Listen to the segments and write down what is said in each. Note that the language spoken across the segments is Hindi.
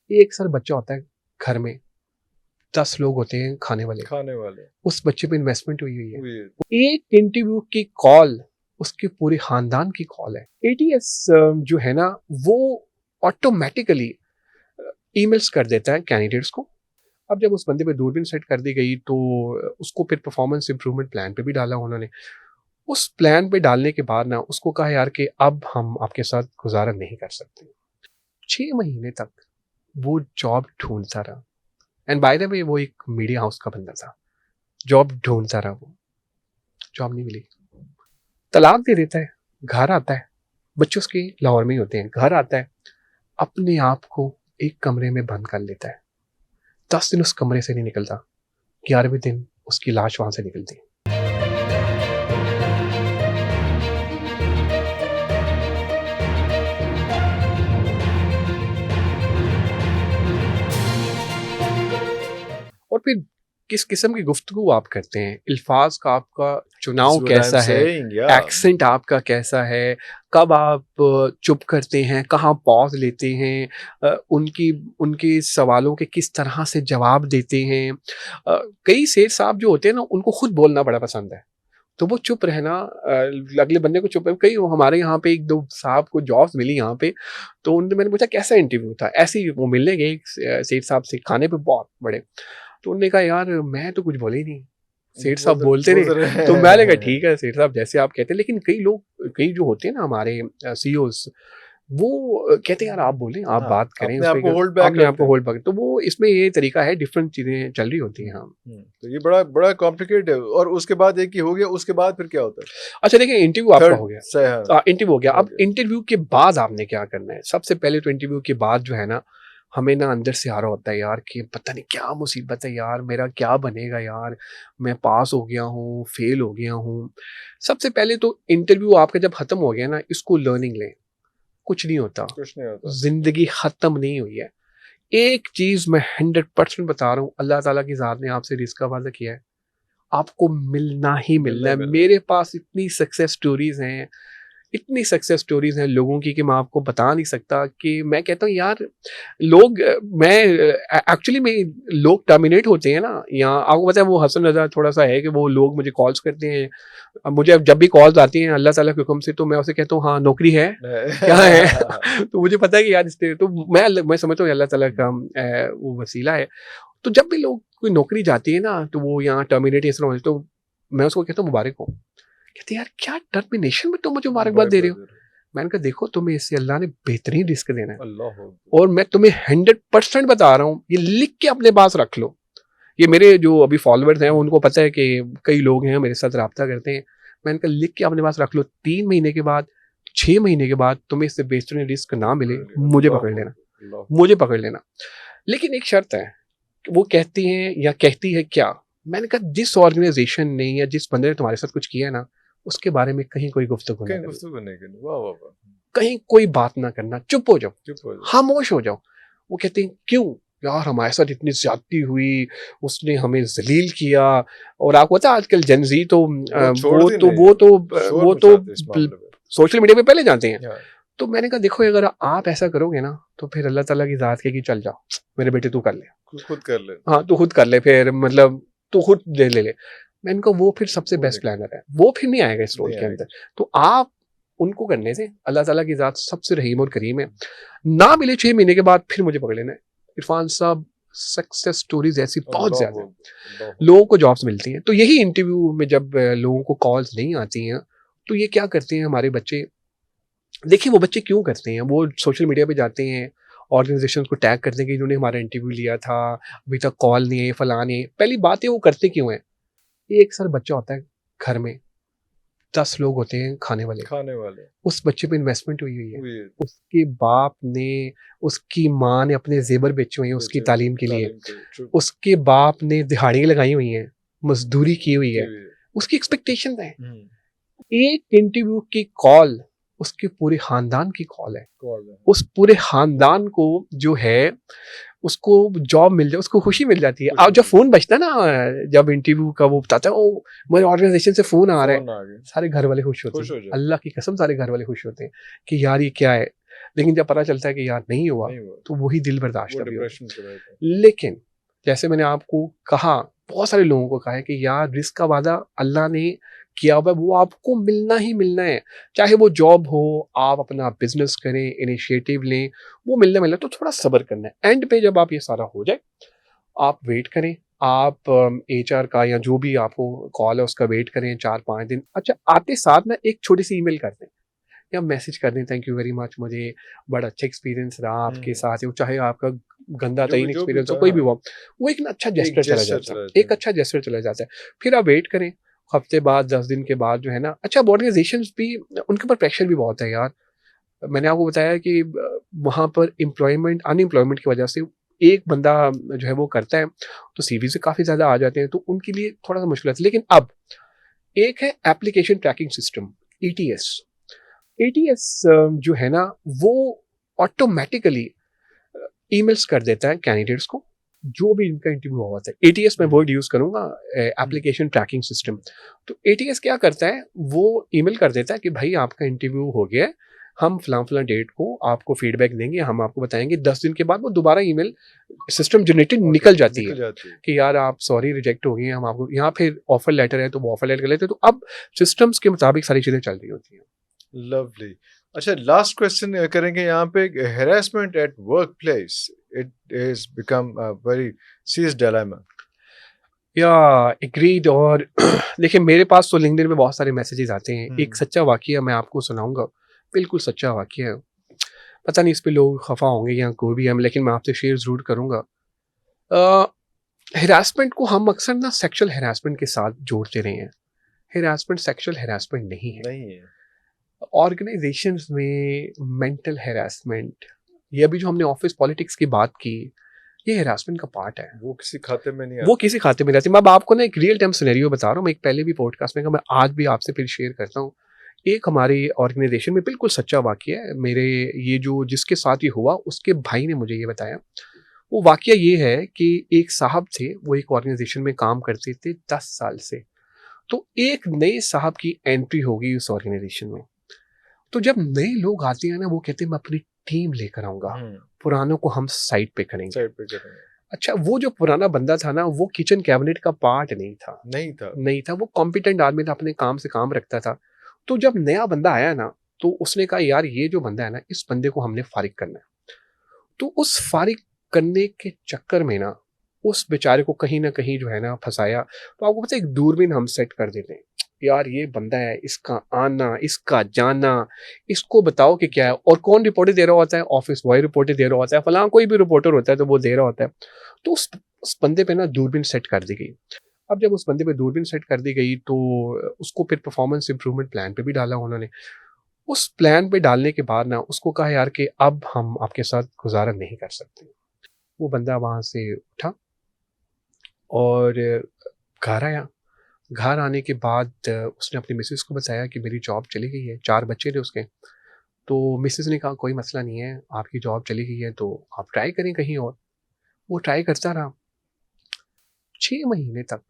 एक सर बच्चा होता है घर में, 10 लोग होते हैं खाने वाले। उस बच्चे पे इन्वेस्टमेंट हुई हुई है। एक इंटरव्यू की कॉल उसके पूरे खानदान की कॉल है। एटीएस जो है ना वो ऑटोमेटिकली ईमेल्स कर देता है कैंडिडेट्स को। अब जब उस बंदे पे दूरबीन सेट कर दी गई तो उसको फिर परफॉर्मेंस इंप्रूवमेंट प्लान पे भी डाला उन्होंने। उस प्लान पे डालने के बाद ना उसको कहा यार कि अब हम आपके साथ गुजारा नहीं कर सकते। 6 महीने तक वो जॉब ढूंढता रहा। एंड बाय द वे वो एक मीडिया हाउस का बंदा था। जॉब ढूंढता रहा, वो जॉब नहीं मिली, तलाक दे देता है, घर आता है, बच्चे उसके लाहौर में ही होते हैं, घर आता है, अपने आप को एक कमरे में बंद कर लेता है। 10 दिन उस कमरे से नहीं निकलता, 11वें दिन उसकी लाश वहां से निकलती है। और फिर किस किस्म की गुफ्तगू आप करते हैं, अल्फाज का आपका चुनाव कैसा है, एक्सेंट आपका कैसा है, कब आप चुप करते हैं, कहाँ पॉज लेते हैं, उनके सवालों के किस तरह से जवाब देते हैं। कई सेठ साहब जो होते हैं ना उनको खुद बोलना बड़ा पसंद है, तो वो चुप रहना, अगले बंदे को चुप है। कई हमारे यहाँ पे 1-2 साहब को जॉब्स मिली यहाँ पे, तो उनने मैंने पूछा कैसा इंटरव्यू था, ऐसे ही वो मिलने गए सेठ साहब से खाने पे बहुत बड़े, तो उन्होंने कहा यार मैं तो कुछ बोले ही नहीं, सेठ साहब बोलते रहे। तो मैंने कहा ठीक है सेठ साहब जैसे आप कहते हैं। लेकिन कई जो होते हैं ना हमारे सीईओज, वो कहते हैं यार आप बोलें, आप बात करें, अपने आप को होल्ड बैक। तो वो इसमें ये तरीका है, डिफरेंट चीजें चल रही होती हैं। हाँ, तो ये बड़ा बड़ा कॉम्प्लिकेटेड है। और उसके बाद एक ही हो गया, उसके बाद फिर क्या होता है? अच्छा देखिए, इंटरव्यू आपका हो गया, इंटरव्यू हो गया। अब इंटरव्यू के बाद आपने क्या करना है? सबसे पहले तो इंटरव्यू के बाद जो है ना, हमें ना अंदर से आ रहा होता है यार कि पता नहीं क्या मुसीबत है यार, मेरा क्या बनेगा यार, मैं पास हो गया हूँ, फेल हो गया हूँ। सबसे पहले तो इंटरव्यू आपका जब खत्म हो गया ना, इसको लर्निंग लें। कुछ नहीं होता, जिंदगी खत्म नहीं हुई है। एक चीज मैं 100% बता रहा हूँ, अल्लाह ताला की जात ने आपसे रिस्क का वादा किया है, आपको मिलना ही मिलना है। मेरे पास इतनी सक्सेस स्टोरीज हैं, इतनी सक्सेस स्टोरीज हैं लोगों की कि मैं आपको बता नहीं सकता। कि मैं कहता हूँ यार लोग, मैं एक्चुअली में लोग टर्मिनेट होते हैं ना यहाँ, आपको पता है वो हसन रजा थोड़ा सा है कि वो लोग मुझे कॉल्स करते हैं। अब मुझे जब भी कॉल्स आती हैं अल्लाह ताला के हुक्म से, तो मैं उसे कहता हूँ हाँ नौकरी है क्या है तो मुझे पता है कि यार इससे तो मैं समझता हूँ अल्लाह ताला का वो वसीला है। तो जब भी लोग कोई नौकरी जाती है ना तो वो यहाँ टर्मिनेट इस तरह, तो मैं उसको कहता हूँ मुबारक हो। कहते यार क्या टर्मिनेशन में तुम मुझे मुबारकबाद दे रहे हो? मैंने कहा देखो तुम्हें इससे अल्लाह ने बेहतरीन रिस्क देना है, और मैं तुम्हें 100% बता रहा हूँ, ये लिख के अपने पास रख लो। ये मेरे जो अभी फॉलोअर्स हैं उनको पता है कि कई लोग हैं मेरे साथ रब्ता करते हैं। मैंने कहा लिख के अपने पास रख लो, 3 महीने के बाद, 6 महीने के बाद तुम्हें इससे बेहतरीन रिस्क ना मिले, मुझे पकड़ लेना, मुझे पकड़ लेना। लेकिन एक शर्त है, वो कहती हैं या कहती है क्या, मैंने कहा जिस ऑर्गेनाइजेशन ने या जिस बंदे ने तुम्हारे साथ कुछ किया ना, उसके बारे में कहीं कोई गुफ्तगू नहीं करना, कहीं कोई बात ना करना, चुप हो जाओ, खामोश हो जाओ। वो कहते हैं क्यों यार हमारे साथ इतनी ज्यादती हुई, उसने हमें जलील किया। और आपको पता है आजकल जेनजी तो वो तो सोशल मीडिया पे पहले जाते हैं। तो मैंने कहा देखो अगर आप ऐसा करोगे ना तो फिर अल्लाह ताला की जात कहेगी चल जाओ मेरे बेटे तू कर ले, खुद कर ले, हाँ तू खुद कर ले, फिर मतलब तू खुद ले। मैंने कहा वो फिर सबसे बेस्ट प्लानर है, वो फिर नहीं आएगा इस रोल के अंदर। तो आप उनको करने से अल्लाह ताला की जात सबसे रहीम और करीम है। ना मिले 6 महीने के बाद फिर मुझे पकड़ लेना है। इरफान साहब सक्सेस स्टोरीज ऐसी बहुत ज्यादा लोगों को जॉब्स मिलती हैं। तो यही इंटरव्यू में जब लोगों को कॉल्स नहीं आती हैं तो ये क्या करते हैं हमारे बच्चे, देखिए वो बच्चे क्यों करते हैं, वो सोशल मीडिया पे जाते हैं, ऑर्गेनाइजेशन को टैग करते हैं कि इन्होंने हमारा इंटरव्यू लिया था, अभी तक कॉल नहीं है, फलां नहीं है। पहली बात है वो करते क्यों है? एक सर बच्चा होता है घर में, 10 लोग होते हैं खाने वाले। उस बच्चे पे इन्वेस्टमेंट हुई हुई है, उसके बाप ने, उसकी माँ ने अपने जेबर बेचे हुए हैं उसकी तालीम के लिए, उसके बाप ने दिहाड़ियाँ लगाई हुई हैं, मजदूरी की हुई है, उसकी एक्सपेक्टेशन है। एक इंटरव्यू की कॉल उसके पूरे खानदान की कॉल है। उस पूरे खानदान को जो है उसको जॉब मिल जाए, उसको खुशी मिल जाती है। अब जब फोन बजता है ना, जब इंटरव्यू का वो बताता है ओ मेरे ऑर्गेनाइजेशन से फोन आ रहा है, सारे घर वाले खुश होते हैं, अल्लाह की कसम सारे घर वाले खुश होते हैं कि यार ये क्या है। लेकिन जब पता चलता है कि यार नहीं हुआ, तो वही दिल बर्दाश्त भी होता है। लेकिन जैसे मैंने आपको कहा, बहुत सारे लोगों को कहा है कि यार रिस्क का वादा अल्लाह ने किया हुआ है, वो आपको मिलना ही मिलना है, चाहे वो जॉब हो, आप अपना बिजनेस करें, इनिशिएटिव लें, वो मिलना तो थोड़ा सब्र करना है। एंड पे जब आप ये सारा हो जाए, आप वेट करें, आप HR का या जो भी आपको कॉल है उसका वेट करें 4-5 दिन। अच्छा, आते साथ ना एक छोटी सी ईमेल कर दें या मैसेज कर दें, थैंक यू वेरी मच, मुझे बड़ा अच्छा एक्सपीरियंस रहा आपके साथ, चाहे आपका गंदा तरीन एक्सपीरियंस हो, कोई भी हो, वो एक अच्छा जेस्चर चला जाता है, एक अच्छा जेस्चर चला जाता है। फिर आप वेट करें, हफ्ते बाद 10 दिन के बाद जो है ना, अच्छा ऑर्गेनाइजेशन भी उनके ऊपर प्रेशर भी बहुत है यार। मैंने आपको बताया कि वहाँ पर अनएम्प्लॉयमेंट की वजह से एक बंदा जो है वो करता है, तो CV से काफ़ी ज़्यादा आ जाते हैं, तो उनके लिए थोड़ा सा मुश्किल है। लेकिन अब एक है application tracking system, ETS। ATS जो है ना, वो ऑटोमेटिकली ईमेल्स कर देता है कैंडिडेट्स को, जो भी इनका इंटरव्यू हुआ था। ATS मैं वर्ड यूज करूंगा, एप्लीकेशन ट्रैकिंग सिस्टम। तो ATS क्या करता है, वो ईमेल कर देता है कि भाई आपका इंटरव्यू हो गया है, हम फलां डेट को आपको फीडबैक देंगे, हम आपको बताएंगे। 10 दिन के बाद वो दोबारा ईमेल सिस्टम जनरेटेड निकल जाती है कि यार आप सॉरी रिजेक्ट हो गए, हम आपको यहाँ फिर ऑफर लेटर है तो वो ऑफर लेटर कर लेते हैं। तो अब सिस्टम्स के मुताबिक सारी चीजें चल रही होती हैं। लवली। अच्छा, लास्ट क्वेश्चन करेंगे यहाँ पे। Harassment at work place, it is become a very serious dilemma. या एग्रीड। और देखिए, मेरे पास तो लिंक्डइन पे बहुत सारे मैसेजेस आते हैं। एक सच्चा वाकया मैं आपको सुनाऊंगा, बिल्कुल सच्चा वाकया है। पता नहीं इस पे लोग खफा होंगे या कोई भी है, लेकिन मैं आपसे शेयर जरूर करूंगा। हिरासमेंट को हम अक्सर ना सेक्सुअल हिरासमेंट के साथ जोड़ते रहे हैं। हिरासमेंट सेक्सुअल हिरासमेंट नहीं है। ऑर्गेनाइजेशंस में मेंटल हैरेसमेंट, ये अभी जो हमने ऑफिस पॉलिटिक्स की बात की, ये हैरेसमेंट का पार्ट है। वो किसी खाते में नहीं आती। वो किसी खाते में रहती है। मैं अब आपको ना एक रियल टाइम सिनेरियो बता रहा हूँ। मैं एक पहले भी पॉडकास्ट में कहा, मैं आज भी आपसे फिर शेयर करता हूँ। एक हमारी ऑर्गेनाइजेशन में बिल्कुल सच्चा वाकया है। मेरे ये जो जिसके साथ ये हुआ, उसके भाई ने मुझे ये बताया। वो वाकया ये है कि एक साहब थे, वो एक ऑर्गेनाइजेशन में काम करते थे 10 साल से। तो एक नए साहब की एंट्री होगी उस ऑर्गेनाइजेशन में। तो जब नए लोग आते हैं ना, वो कहते हैं मैं अपनी टीम लेकर आऊंगा, पुरानों को हम साइड पे करेंगे। अच्छा, वो जो पुराना बंदा था ना, वो किचन कैबिनेट का पार्ट नहीं था। वो कॉम्पिटेंट आदमी था, अपने काम से काम रखता था। तो जब नया बंदा आया ना, तो उसने कहा यार ये जो बंदा है ना, इस बंदे को हमने फारिग करना है। तो उस फारिग करने के चक्कर में ना, उस बेचारे को कहीं ना कहीं जो है ना फंसाया। तो आपको पता है, एक दूरबीन हम सेट कर देते हैं, यार ये बंदा है, इसका आना, इसका जाना, इसको बताओ कि क्या है। और कौन रिपोर्टर दे रहा होता है? ऑफिस बॉय रिपोर्टर दे रहा होता है, फलां कोई भी रिपोर्टर होता है तो वो दे रहा होता है। तो उस बंदे पे ना दूरबीन सेट कर दी गई। अब जब उस बंदे पे दूरबीन सेट कर दी गई, तो उसको फिर परफॉर्मेंस इंप्रूवमेंट प्लान पे भी डाला उन्होंने। उस प्लान पे डालने के बाद ना, उसको कहा यार कि अब हम आपके साथ गुजारा नहीं कर सकते। वो बंदा वहां से उठा और घर आया। घर आने के बाद उसने अपनी मिसेस को बताया कि मेरी जॉब चली गई है। 4 बच्चे थे उसके। तो मिसेस ने कहा कोई मसला नहीं है, आपकी जॉब चली गई है तो आप ट्राई करें कहीं और। वो ट्राई करता रहा 6 महीने तक,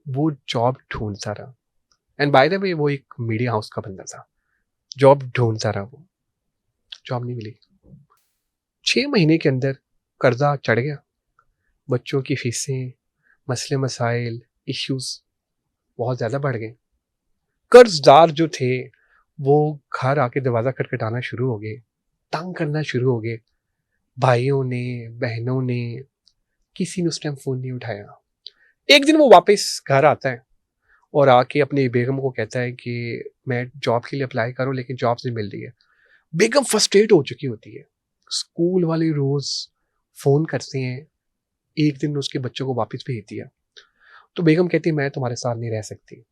वो जॉब ढूंढता रहा। एंड बाय द वे, वो एक मीडिया हाउस का बंदा था। जॉब ढूंढता रहा, वो जॉब नहीं मिली। 6 महीने के अंदर कर्जा चढ़ गया, बच्चों की फीसें, मसले मसाइल, इश्यूज बहुत ज़्यादा बढ़ गए। कर्जदार जो थे, वो घर आके दरवाज़ा खटखटाना शुरू हो गए, तंग करना शुरू हो गए। भाइयों ने, बहनों ने, किसी ने उस टाइम फ़ोन नहीं उठाया। एक दिन वो वापस घर आता है और आके अपनी बेगम को कहता है कि मैं जॉब के लिए अप्लाई करूं, लेकिन जॉब नहीं मिल रही है। बेगम फ्रस्ट्रेट हो चुकी होती है। स्कूल वाले रोज़ फ़ोन करते हैं, एक दिन उसके बच्चों को वापस भेज दिया। तो बेगम कहती है मैं तुम्हारे साथ नहीं रह सकती,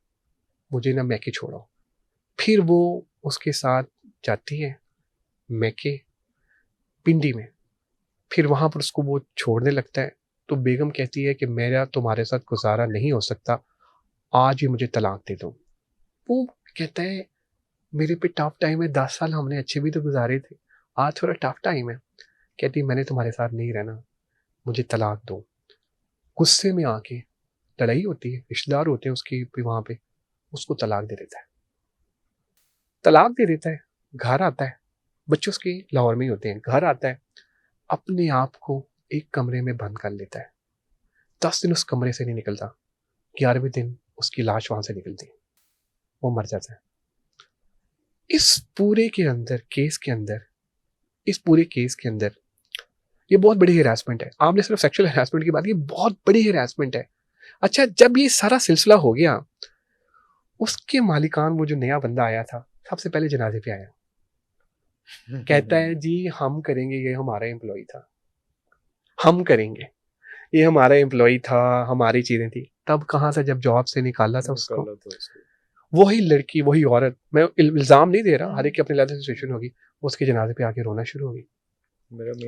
मुझे ना मैके छोड़ो। फिर वो उसके साथ जाती है मैके, पिंडी में। फिर वहाँ पर उसको वो छोड़ने लगता है। तो बेगम कहती है कि मेरा तुम्हारे साथ गुजारा नहीं हो सकता, आज ही मुझे तलाक दे दो। वो कहता है मेरे पे टफ टाइम है, 10 साल हमने अच्छे भी तो गुजारे थे, आज थोड़ा टफ टाइम है। कहती मैंने तुम्हारे साथ नहीं रहना, मुझे तलाक दो। गुस्से में आके, लड़ाई होती है, रिश्तेदार होते हैं उसकी भी वहाँ पे, उसको तलाक दे देता है। तलाक दे देता है, घर आता है। बच्चे उसके लाहौर में ही होते हैं, घर आता है, अपने आप को एक कमरे में बंद कर लेता है, 10 दिन उस कमरे से नहीं निकलता, 11वें दिन उसकी लाश वहां से निकलती है, वो मर जाता है। इस पूरे के अंदर केस के अंदर इस पूरे केस के अंदर ये बहुत बड़ी हिरासमेंट है। आपने सिर्फ सेक्सुअल हिरासमेंट की बात की, बहुत बड़ी हिरासमेंट है। अच्छा, जब ये सारा सिलसिला हो गया, उसके मालिकान, वो जो नया बंदा आया था, सबसे पहले जनाजे पे आया, कहता है जी हम करेंगे, ये हमारा एम्प्लॉय था, हम करेंगे, ये हमारा एम्प्लॉय था, हमारी चीजें थी। तब कहाँ से, जब जॉब से निकाला था उसको, वही लड़की, वही औरत, मैं इल्जाम नहीं दे रहा, हर एक की अपनी लाइफ सिचुएशन होगी, उसके जनाजे पे आके रोना शुरू होगी,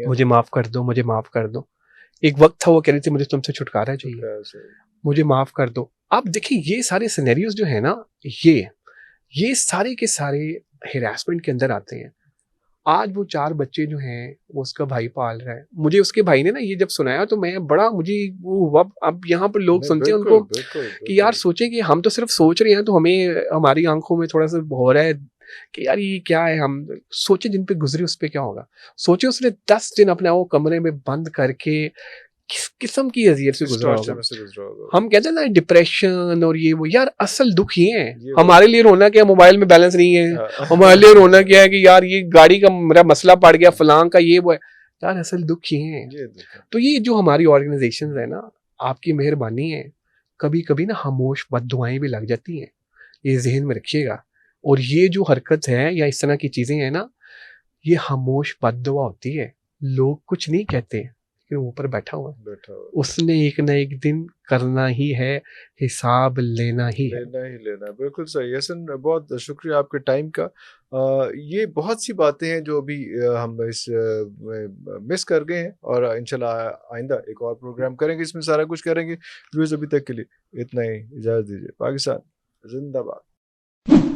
मुझे माफ कर दो, मुझे माफ कर दो। एक वक्त था वो कह रही थी मुझे तुमसे छुटकारा चाहिए, मुझे माफ कर दो। आप देखिए ये सारे सिनेरियोज जो है ना, ये सारे के सारे हिरासमेंट के अंदर आते हैं। आज वो 4 बच्चे जो हैं वो उसका भाई पाल रहा है। मुझे उसके भाई ने ना ये जब सुनाया तो मैं बड़ा, मुझे वो हुआ। अब यहाँ पर लोग सुनते हैं उनको कि यार सोचें कि हम तो सिर्फ सोच रहे हैं, तो हमें हमारी आंखों में थोड़ा सा हो रहा है कि यार ये क्या है। हम सोचे जिन पे गुजरी उस पे क्या होगा। सोचे उसने 10 दिन अपने वो कमरे में बंद करके किस किस्म की अजियत से गुजरा होगा। हम कहते हैं ना डिप्रेशन और ये वो, यार असल दुख ये है। हमारे लिए रोना क्या, मोबाइल में बैलेंस नहीं है, हमारे लिए रोना क्या है कि यार ये गाड़ी का मेरा मसला पड़ गया, फलां का ये वो है। यार असल दुख ये है। तो ये जो हमारी ऑर्गेनाइजेशन है ना, आपकी मेहरबानी है, कभी कभी ना खामोश बद्दुआएं भी लग जाती हैं, ये जहन में रखिएगा। और ये जो हरकत है या इस तरह की चीजें हैं ना, ये खामोश बद्दुआ होती है। लोग कुछ नहीं कहते कि ऊपर बैठा हुआ है, उसने एक ना एक दिन करना ही है, हिसाब लेना ही है। बिल्कुल सही हसन, बहुत शुक्रिया आपके टाइम का। ये बहुत सी बातें हैं जो अभी हम इस मिस कर गए हैं, और इंशाल्लाह आइंदा एक और प्रोग्राम करेंगे, इसमें सारा कुछ करेंगे। व्यूअर्स अभी तक के लिए इतना ही, इजाज़त दीजिए। पाकिस्तान जिंदाबाद।